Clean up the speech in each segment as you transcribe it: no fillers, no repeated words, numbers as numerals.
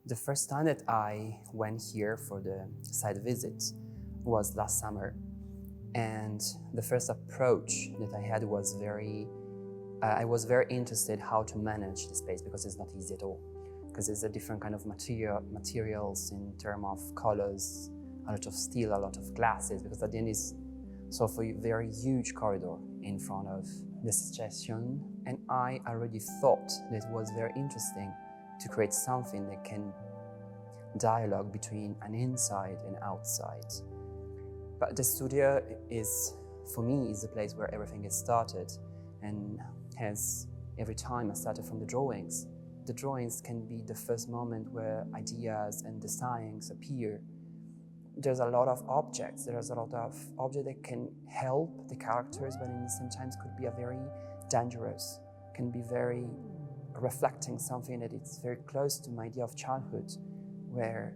The first time that I went here for the site visit was last summer, and the first approach that I had was I was very interested how to manage the space, because it's not easy at all, because there's a different kind of materials in terms of colors, a lot of steel, a lot of glasses, because at the end is sort of a very huge corridor in front of the suggestion. And I already thought that it was very interesting to create something that can dialogue between an inside and outside. But the studio is, for me, is the place where everything gets started, and hence every time I started from the drawings can be the first moment where ideas and designs appear. There's a lot of objects, that can help the characters, but in the same time could be very dangerous, can be very reflecting something that it's very close to my idea of childhood, where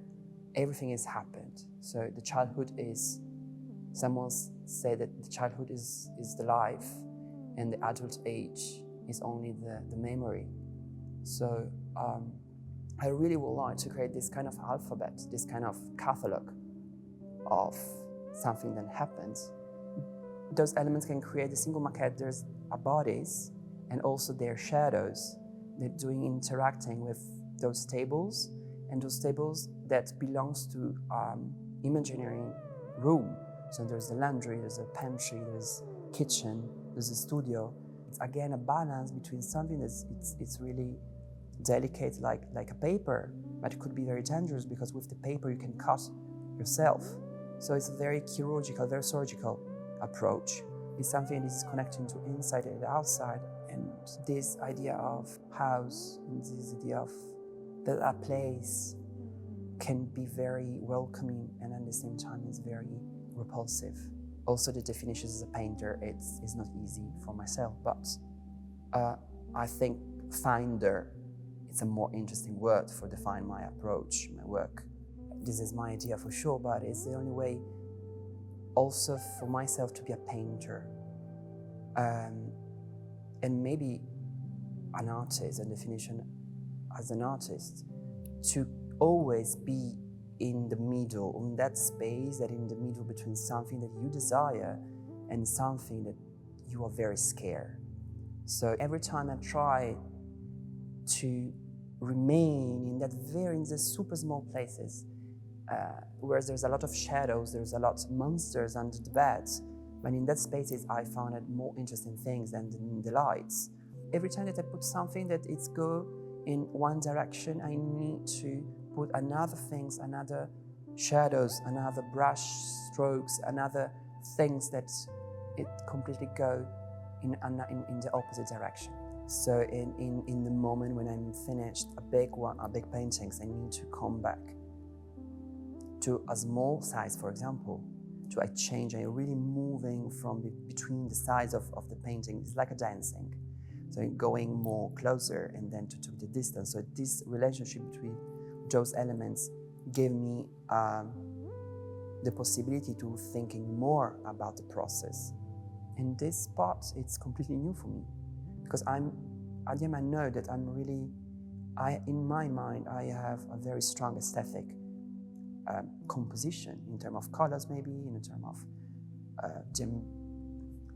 everything has happened. So the childhood is, someone said that the childhood is the life, and the adult age is only the memory. So I really would like to create this kind of alphabet, this kind of catalog of something that happens. Those elements can create a single maquette. There's bodies and also their shadows. They're interacting with those tables, and those tables that belongs to imaginary room. So there's the laundry, there's a pantry, there's kitchen, there's a studio. It's again a balance between something that's it's really delicate, like a paper, but it could be very dangerous, because with the paper you can cut yourself. So it's a very chirurgical, very surgical approach. It's something that is connecting to inside and outside, and this idea of house, and this idea of that a place can be very welcoming, and at the same time it's very repulsive. Also, the definition as a painter, it's not easy for myself, but I think finder, it's a more interesting word for define my approach, my work. This is my idea for sure, but it's the only way also for myself to be a painter. And maybe an artist, and definition as an artist, to always be in the middle, in that space, that in the middle between something that you desire and something that you are very scared. So every time I try to remain in the super small places, where there's a lot of shadows, there's a lot of monsters under the bed, but in that spaces I found it more interesting things than the lights. Every time that I put something that it's go in one direction, I need to put another things, another shadows, another brush strokes, another things that it completely go in the opposite direction. So in the moment when I'm finished a big paintings, I need to come back to a small size, for example, to a change. I'm really moving from between the sides of the painting. It's like a dancing. So going more closer and then to the distance. So this relationship between those elements gave me the possibility to thinking more about the process. And this part, it's completely new for me, because I know that in my mind, I have a very strong aesthetic composition in terms of colors, maybe in terms of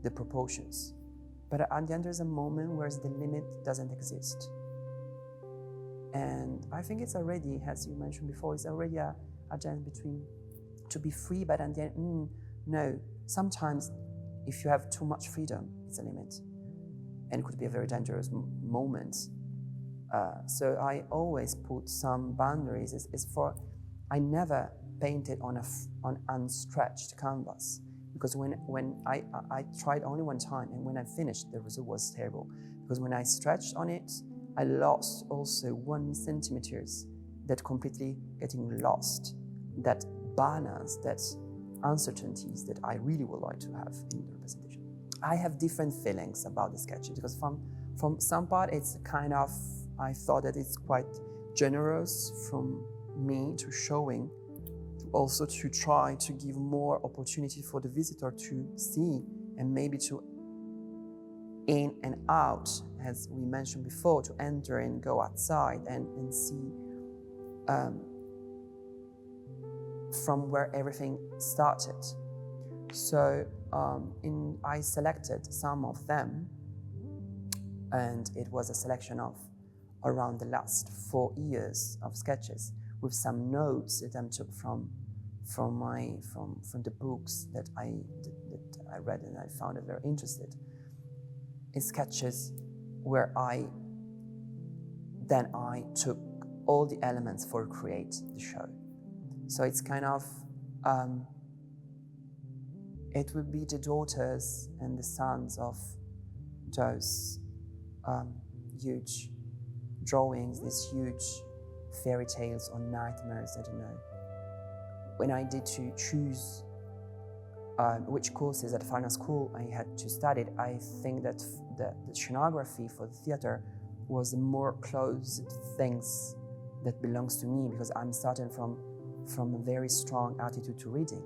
the proportions. But at the end, there's a moment where the limit doesn't exist. And I think it's already, as you mentioned before, it's already a dance between to be free, but at the end, no. Sometimes, if you have too much freedom, it's a limit. And it could be a very dangerous moment. So I always put some boundaries. I never painted on unstretched canvas, because when I tried only one time, and when I finished, the result was terrible. Because when I stretched on it, I lost also 1 centimeters, that completely getting lost, that balance, that uncertainties that I really would like to have in the representation. I have different feelings about the sketches, because from some part it's kind of, I thought that it's quite generous from me to showing, also to try to give more opportunity for the visitor to see, and maybe to in and out, as we mentioned before, to enter and go outside and see from where everything started. So I selected some of them, and it was a selection of around the last 4 years of sketches, with some notes that I took from the books that I read, and I found it very interesting. It's sketches where I took all the elements for create the show. So it's kind of it would be the daughters and the sons of those huge drawings, these huge fairy tales or nightmares, I don't know. When I did to choose which courses at final school I had to study, I think that the scenography for the theater was the more closed things that belongs to me, because I'm starting from a very strong attitude to reading.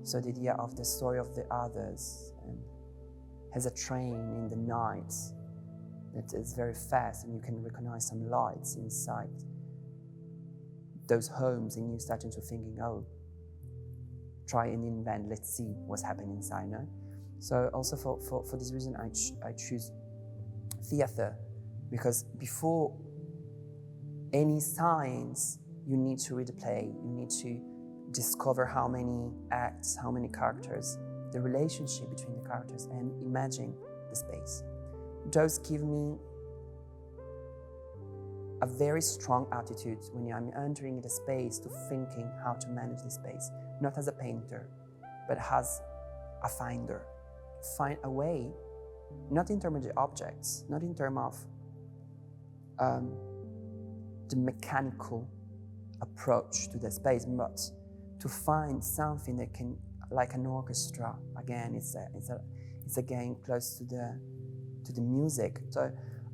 So the idea of the story of the others, and has a train in the night that is very fast, and you can recognize some lights inside those homes, and you're starting to thinking, oh, try and invent, let's see what's happening inside, no? So also for this reason, I choose theater, because before any science, you need to read a play, you need to discover how many acts, how many characters, the relationship between the characters, and imagine the space. Those give me a very strong attitude when I'm entering the space to thinking how to manage the space, not as a painter, but as a finder. Find a way, not in terms of the objects, not in terms of the mechanical approach to the space, but to find something that can, like an orchestra. Again, it's again close to the music. So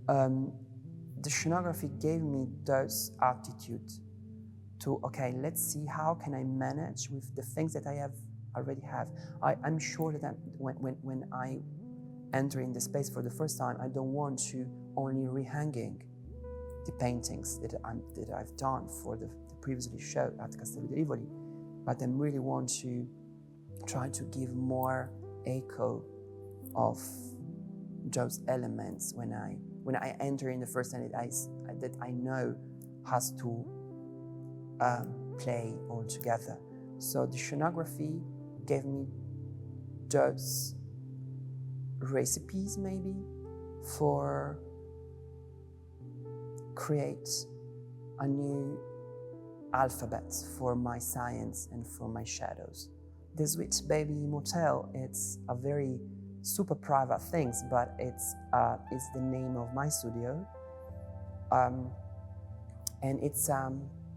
the scenography gave me those attitude to, okay, let's see how can I manage with the things that I already have. I'm sure that when I enter in the space for the first time, I don't want to only rehanging the paintings that I've done for the previously showed at Castelli di Rivoli, but I really want to try to give more echo of those elements when I enter in the first time that I know has to play all together. So the scenography gave me those recipes maybe for create a new alphabet for my science and for my shadows. The Sweet Baby Motel, it's a very super private things, but it's the name of my studio, and it's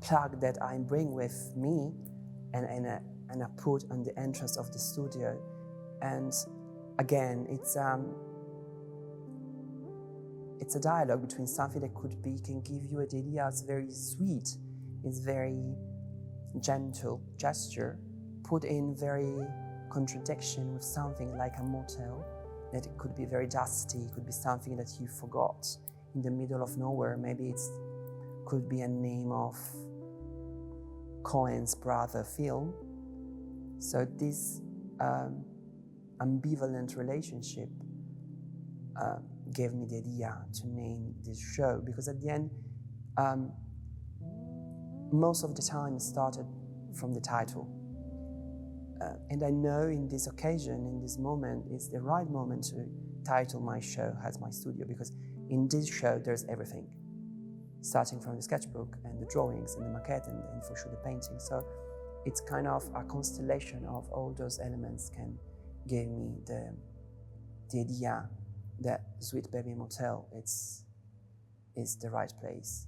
plug that I bring with me and I put on the entrance of the studio. And again, it's a dialogue between something that can give you an idea. It's very sweet, it's very gentle gesture, put in very contradiction with something like a motel, that it could be very dusty, it could be something that you forgot in the middle of nowhere. Maybe it could be a name of Cohen's brother film. So this ambivalent relationship gave me the idea to name this show, because at the end, most of the time started from the title. And I know in this occasion, in this moment, it's the right moment to title my show as my studio, because in this show there's everything, starting from the sketchbook and the drawings and the maquette and for sure the painting. So it's kind of a constellation of all those elements can give me the idea that Sweet Baby Motel is the right place.